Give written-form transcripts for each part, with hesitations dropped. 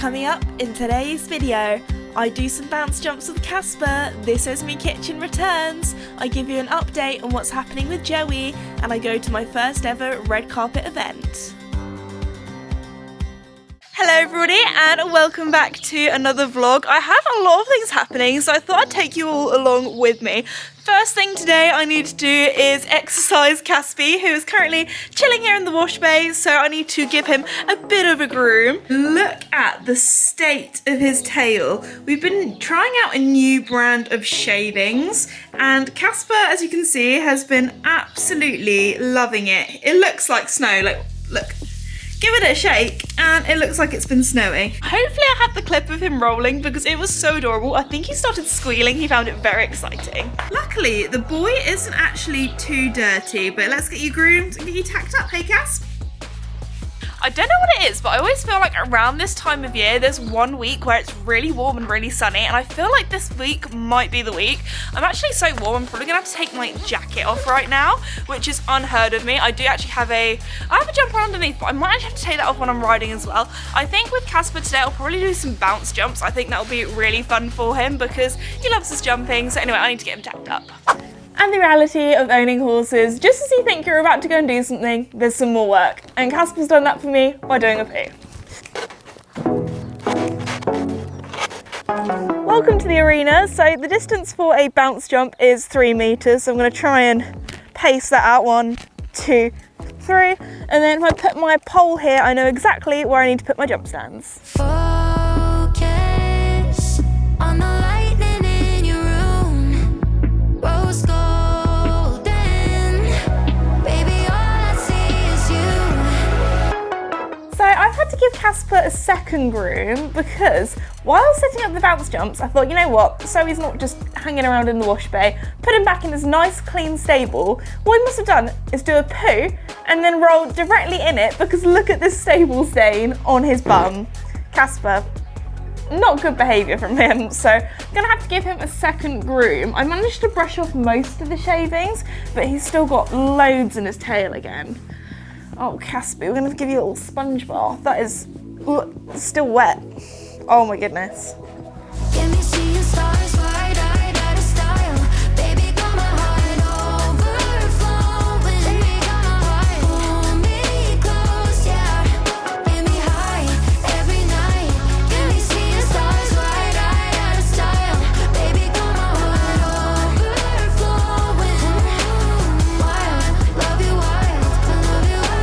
Coming up in today's video, I do some bounce jumps with Casper, this Esme Kitchen returns, I give you an update on what's happening with Joey, and I go to my first ever red carpet event. Hello everybody and welcome back to another vlog. I have a lot of things happening, so I thought I'd take you all along with me. First thing today I need to do is exercise Casper, who is currently chilling here in the wash bay, so I need to give him a bit of a groom. Look at the state of his tail. We've been trying out a new brand of shavings, and Casper, as you can see, has been absolutely loving it. It looks like snow, like, look. Give it a shake and it looks like it's been snowing. Hopefully I had the clip of him rolling because it was so adorable. I think he started squealing, he found it very exciting. Luckily, the boy isn't actually too dirty, but let's get you groomed and get you tacked up, hey Cass? I don't know what it is, but I always feel like around this time of year, there's 1 week where it's really warm and really sunny, and I feel like this week might be the week. I'm actually so warm, I'm probably gonna have to take my jacket off right now, which is unheard of me. I do actually have I have a jumper underneath, but I might actually have to take that off when I'm riding as well. I think with Casper today, I'll probably do some bounce jumps. I think that'll be really fun for him because he loves his jumping. So anyway, I need to get him tacked up. And the reality of owning horses, just as you think you're about to go and do something, there's some more work. And Casper's done that for me by doing a poo. Welcome to the arena. So the distance for a bounce jump is 3 meters. So I'm gonna try and pace that out. 1, 2, 3. And then if I put my pole here, I know exactly where I need to put my jump stands. Focus on the lightning in your room. Rose golden. Baby, all I see is you. So I've had to give Casper a second groom because while setting up the bounce jumps, I thought, you know what, so he's not just hanging around in the wash bay, put him back in this nice clean stable. What he must have done is do a poo and then roll directly in it, because look at this stable stain on his bum. Casper, not good behaviour from him, so I'm gonna have to give him a second groom. I managed to brush off most of the shavings, but he's still got loads in his tail again. Oh, Casper, we're gonna give you a little sponge bath. That is still wet. Oh my goodness. Get me seeing stars, wide-eyed, out of style. Baby, got my heart overflowing. Baby, got my heart. Pull me close, yeah. Get me high every night. Get me seeing stars, wide-eyed, out of style. Baby, got my heart overflowing. Wild, love you wild, I love you wild.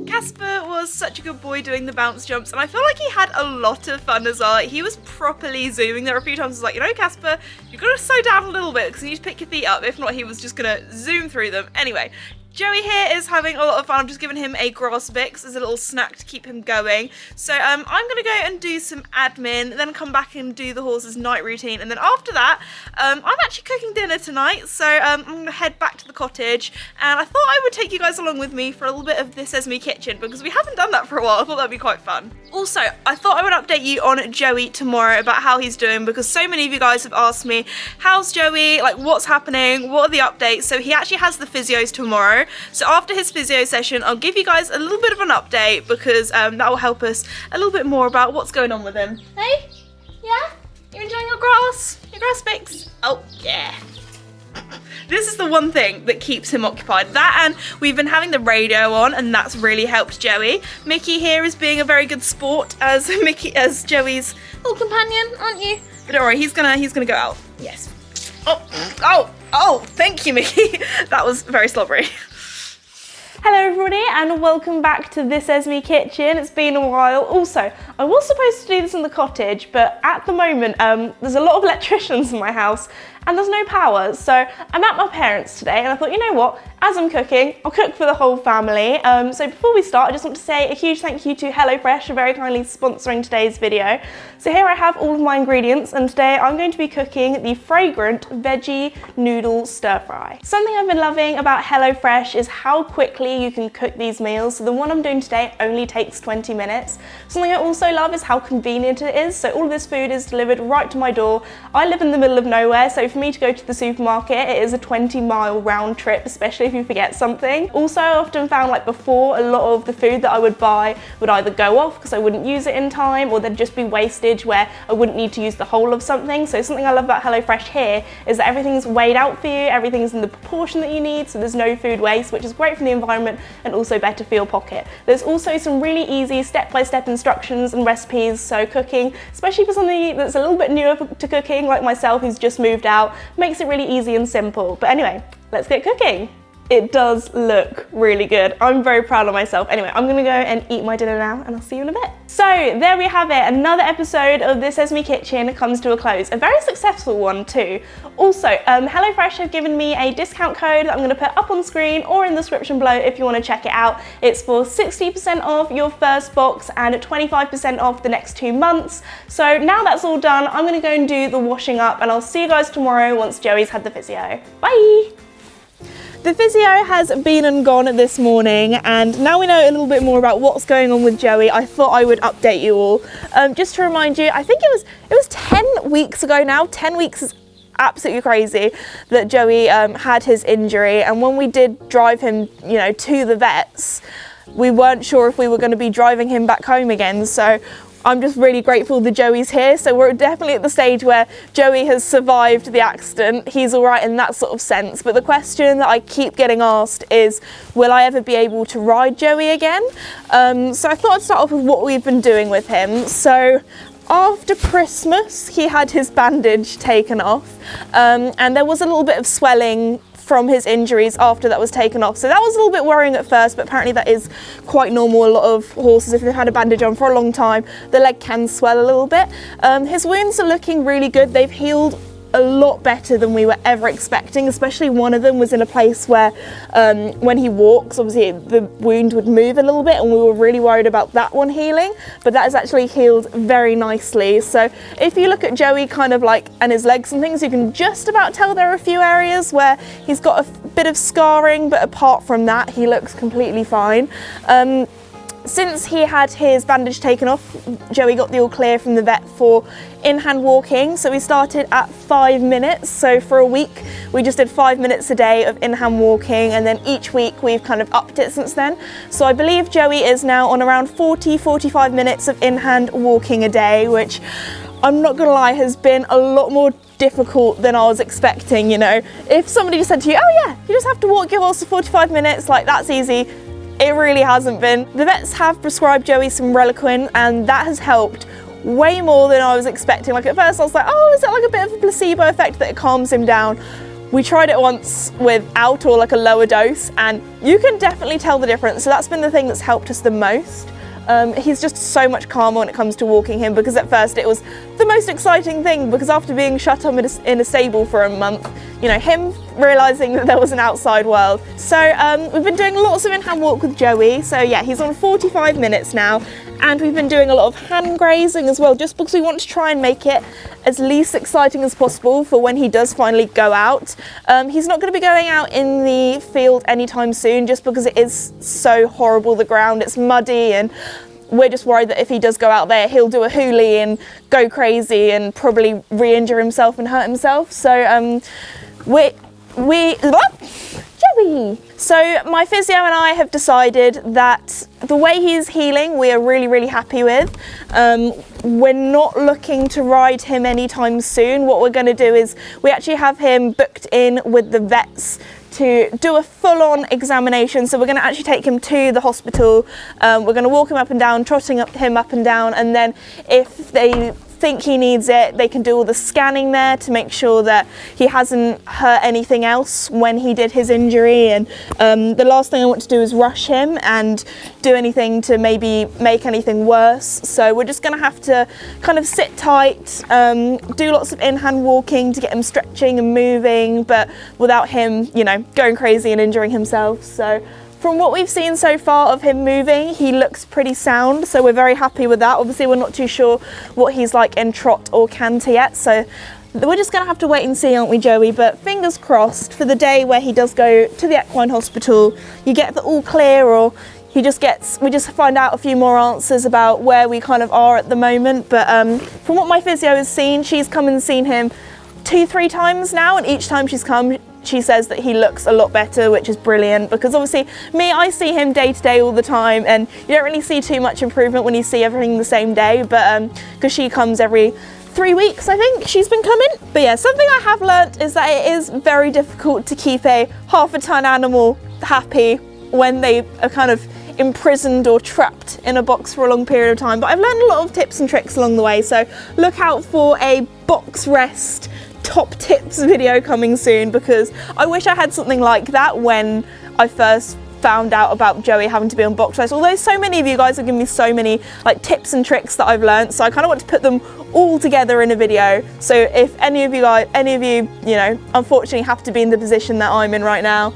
Casper was such a good boy doing the bounce jumps, and I feel like he had a lot of fun as well. He was properly zooming. There were a few times I was like, you know, Casper, you've got to slow down a little bit because you need to pick your feet up. If not, he was just gonna zoom through them. Anyway, Joey here is having a lot of fun. I'm just giving him a grass fix as a little snack to keep him going. So I'm gonna go and do some admin, then come back and do the horse's night routine, and then after that, I'm actually cooking dinner tonight. So I'm gonna head back to the cottage, and I thought I would take you guys along with me for a little bit of this Esme Kitchen because we haven't done that for a while. I thought that'd be quite fun. Also, I thought I would update you on Joey tomorrow about how he's doing, because so many of you guys have asked me, how's Joey, like what's happening, what are the updates? So he actually has the physios tomorrow. So after his physio session, I'll give you guys a little bit of an update because that will help us a little bit more about what's going on with him. Hey? Yeah? You enjoying your grass? Your grass fix? Oh, yeah. This is the one thing that keeps him occupied. That, and we've been having the radio on, and that's really helped Joey. Mickey here is being a very good sport as Joey's little companion, aren't you? But don't worry, he's gonna go out. Yes. Oh, thank you, Mickey. That was very slobbery. Hello everybody and welcome back to this Esme Kitchen. It's been a while. Also, I was supposed to do this in the cottage, but at the moment there's a lot of electricians in my house and there's no power. So I'm at my parents' today and I thought, you know what, as I'm cooking, I'll cook for the whole family. So before we start, I just want to say a huge thank you to HelloFresh for very kindly sponsoring today's video. So here I have all of my ingredients, and today I'm going to be cooking the fragrant veggie noodle stir fry. Something I've been loving about HelloFresh is how quickly you can cook these meals. So the one I'm doing today only takes 20 minutes. Something I also love is how convenient it is. So all of this food is delivered right to my door. I live in the middle of nowhere, so for me to go to the supermarket, it is a 20-mile round trip, especially if you forget something. Also, I often found like before, a lot of the food that I would buy would either go off because I wouldn't use it in time, or there'd just be wastage where I wouldn't need to use the whole of something. So something I love about HelloFresh here is that everything's weighed out for you, everything's in the proportion that you need, so there's no food waste, which is great for the environment and also better for your pocket. There's also some really easy step-by-step instructions and recipes, so cooking, especially for somebody that's a little bit newer to cooking like myself who's just moved out, makes it really easy and simple. But anyway, let's get cooking. It does look really good. I'm very proud of myself. Anyway, I'm gonna go and eat my dinner now, and I'll see you in a bit. So there we have it. Another episode of This Esme Kitchen comes to a close. A very successful one too. Also, HelloFresh have given me a discount code that I'm gonna put up on screen or in the description below if you wanna check it out. It's for 60% off your first box and 25% off the next 2 months. So now that's all done, I'm gonna go and do the washing up, and I'll see you guys tomorrow once Joey's had the physio. Bye. The physio has been and gone this morning, and now we know a little bit more about what's going on with Joey. I thought I would update you all. Just to remind you, I think it was 10 weeks ago now. 10 weeks is absolutely crazy that Joey had his injury, and when we did drive him, you know, to the vets, we weren't sure if we were going to be driving him back home again. So I'm just really grateful that Joey's here. So we're definitely at the stage where Joey has survived the accident. He's all right in that sort of sense. But the question that I keep getting asked is, will I ever be able to ride Joey again? So I thought I'd start off with what we've been doing with him. So after Christmas, he had his bandage taken off, and there was a little bit of swelling from his injuries after that was taken off. So that was a little bit worrying at first, but apparently that is quite normal. A lot of horses, if they've had a bandage on for a long time, the leg can swell a little bit. His wounds are looking really good. They've healed a lot better than we were ever expecting, especially one of them was in a place where when he walks, obviously the wound would move a little bit, and we were really worried about that one healing, but that has actually healed very nicely. So if you look at Joey kind of like, and his legs and things, you can just about tell there are a few areas where he's got a bit of scarring, but apart from that, he looks completely fine. Since he had his bandage taken off, Joey got the all clear from the vet for in-hand walking. So we started at 5 minutes. So for a week, we just did 5 minutes a day of in-hand walking, and then each week we've kind of upped it since then. So I believe Joey is now on around 40-45 minutes of in-hand walking a day, which I'm not gonna lie, has been a lot more difficult than I was expecting. You know, if somebody just said to you, oh yeah, you just have to walk your horse for 45 minutes, like that's easy. It really hasn't been. The vets have prescribed Joey some Reliquin, and that has helped way more than I was expecting. Like at first I was like, oh, is it like a bit of a placebo effect that it calms him down? We tried it once without, or like a lower dose, and you can definitely tell the difference. So that's been the thing that's helped us the most. He's just so much calmer when it comes to walking him, because at first it was the most exciting thing, because after being shut up in a stable for a month, you know, him realising that there was an outside world. So we've been doing lots of in-hand walk with Joey. So yeah, he's on 45 minutes now, and we've been doing a lot of hand grazing as well, just because we want to try and make it as least exciting as possible for when he does finally go out. He's not going to be going out in the field anytime soon, just because it is so horrible, the ground, it's muddy, and we're just worried that if he does go out there, he'll do a hoolie and go crazy and probably re-injure himself and hurt himself. So Joey! So my physio and I have decided that the way he's healing, we are really, really happy with. We're not looking to ride him anytime soon. What we're going to do is we actually have him booked in with the vets to do a full-on examination. So we're going to actually take him to the hospital. We're going to walk him up and down, trotting him up and down, and then if they think he needs it, they can do all the scanning there to make sure that he hasn't hurt anything else when he did his injury. And the last thing I want to do is rush him and do anything to maybe make anything worse. So we're just going to have to kind of sit tight, do lots of in-hand walking to get him stretching and moving, but without him, you know, going crazy and injuring himself. So from what we've seen so far of him moving, he looks pretty sound, so we're very happy with that. Obviously, we're not too sure what he's like in trot or canter yet, so we're just going to have to wait and see, aren't we, Joey? But fingers crossed for the day where he does go to the equine hospital, you get the all clear, or we just find out a few more answers about where we kind of are at the moment. But from what my physio has seen, she's come and seen him 2-3 times now, and each time she's come, she says that he looks a lot better, which is brilliant, because obviously I see him day to day all the time, and you don't really see too much improvement when you see everything the same day, but because she comes every 3 weeks, I think she's been coming. But yeah, something I have learnt is that it is very difficult to keep a half-a-ton animal happy when they are kind of imprisoned or trapped in a box for a long period of time. But I've learned a lot of tips and tricks along the way, so look out for a box rest top tips video coming soon, because I wish I had something like that when I first found out about Joey having to be on box rest, although so many of you guys have given me so many like tips and tricks that I've learned, so I kind of want to put them all together in a video. So if any of you you know, unfortunately have to be in the position that I'm in right now,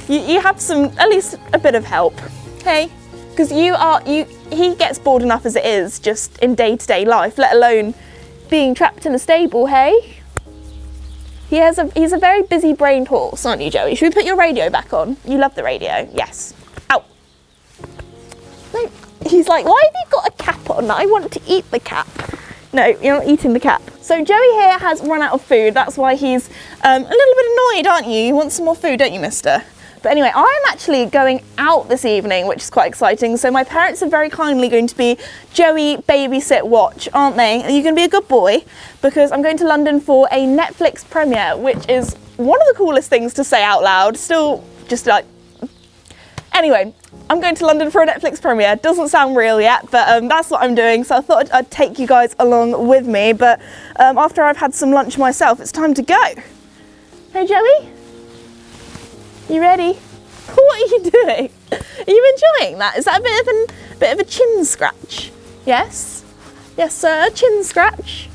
you have at least a bit of help, okay? Because he gets bored enough as it is just in day-to-day life, let alone being trapped in a stable, hey? He's a very busy-brained horse, aren't you, Joey? Should we put your radio back on? You love the radio. Yes. Ow. No. He's like, why have you got a cap on? I want to eat the cap. No, you're not eating the cap. So Joey here has run out of food. That's why he's a little bit annoyed, aren't you? You want some more food, don't you, mister? But anyway, I'm actually going out this evening, which is quite exciting. So my parents are very kindly going to be Joey babysit watch, aren't they? Are you going to be a good boy? Because I'm going to London for a Netflix premiere, which is one of the coolest things to say out loud. Still just like... Anyway, I'm going to London for a Netflix premiere. Doesn't sound real yet, but that's what I'm doing. So I thought I'd take you guys along with me. But after I've had some lunch myself, it's time to go. Hey, Joey? You ready? What are you doing? Are you enjoying that? Is that a bit of a chin scratch? Yes? Yes, sir, chin scratch.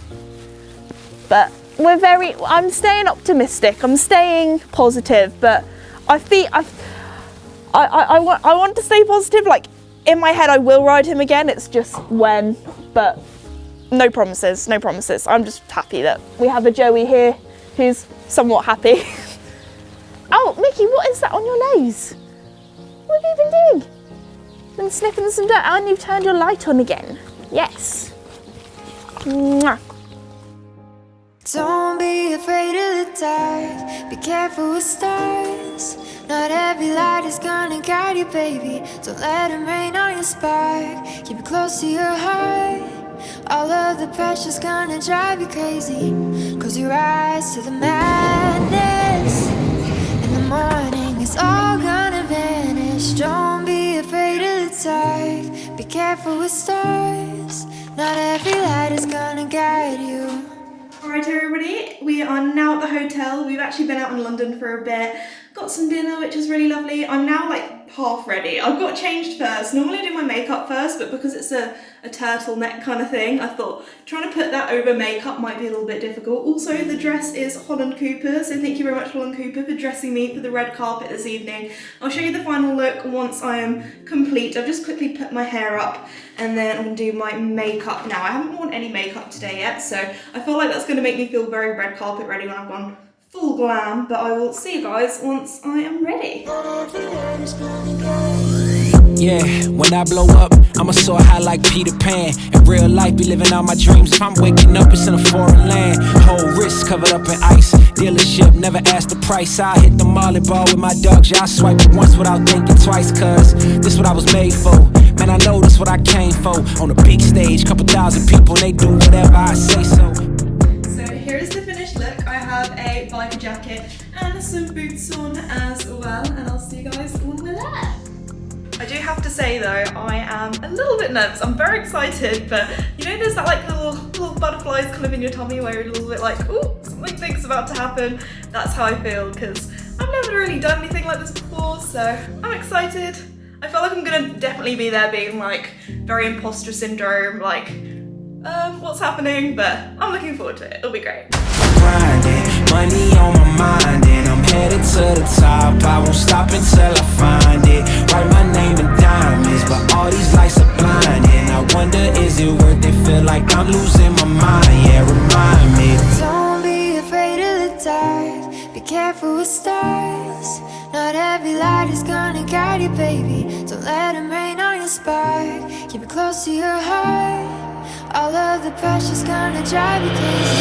But I'm staying optimistic. I'm staying positive, but I want to stay positive. Like, in my head, I will ride him again. It's just when, but no promises, no promises. I'm just happy that we have a Joey here who's somewhat happy. Oh, Mickey, what is that on your nose? What have you been doing? Been sniffing some dirt, and you've turned your light on again. Yes. Mwah. Don't be afraid of the dark. Be careful with stars. Not every light is gonna guide you, baby. Don't let them rain on your spark. Keep it close to your heart. All of the pressure's gonna drive you crazy. Close your eyes to the madness. Morning is all gonna vanish. Don't be afraid of the dark. Be careful with stars. Not every light is gonna guide you. Alright everybody, we are now at the hotel. We've actually been out in London for a bit. Got some dinner, which is really lovely. I'm now like half ready. I've got changed first. Normally I do my makeup first, but because it's a turtleneck kind of thing, I thought trying to put that over makeup might be a little bit difficult. Also, the dress is Holland Cooper, so thank you very much Holland Cooper for dressing me for the red carpet this evening. I'll show you the final look once I am complete. I've just quickly put my hair up and then I'm going to do my makeup now. I haven't worn any makeup today yet, so I feel like that's going to make me feel very red carpet ready when I've gone full glam, but I will see you guys once I am ready. Yeah, when I blow up, I'ma soar high like Peter Pan. In real life, be living all my dreams. If I'm waking up, it's in a foreign land. Whole wrist covered up in ice. Dealership, never asked the price. I hit the molly ball with my dogs. Yeah, I swipe it once without thinking twice, cause this what I was made for. Man, I know this what I came for. On a big stage, couple thousand people, they do whatever I say so. So here's the finished look. I have a biker jacket and some boots on as well, and I'll see you guys when we're there. I do have to say though, I am a little bit nervous. I'm very excited, but you know there's that like little butterflies kind of in your tummy where you're a little bit like, ooh, something big's about to happen. That's how I feel, because I've never really done anything like this before, so I'm excited. I feel like I'm gonna definitely be there being like very imposter syndrome, like, what's happening? But I'm looking forward to it. It'll be great. Grinding, money on my mind, and I'm headed to the top. I won't stop until I find it. Write my name in diamonds, but all these lights are blinding. I wonder, is it worth it? Feel like I'm losing my mind. Yeah, remind me. Don't be afraid of the dark. Be careful with stars. Not every light is gonna guide you, baby. Don't let them rain on your spark. Keep it close to your heart. All of the pressure's gonna drive you crazy.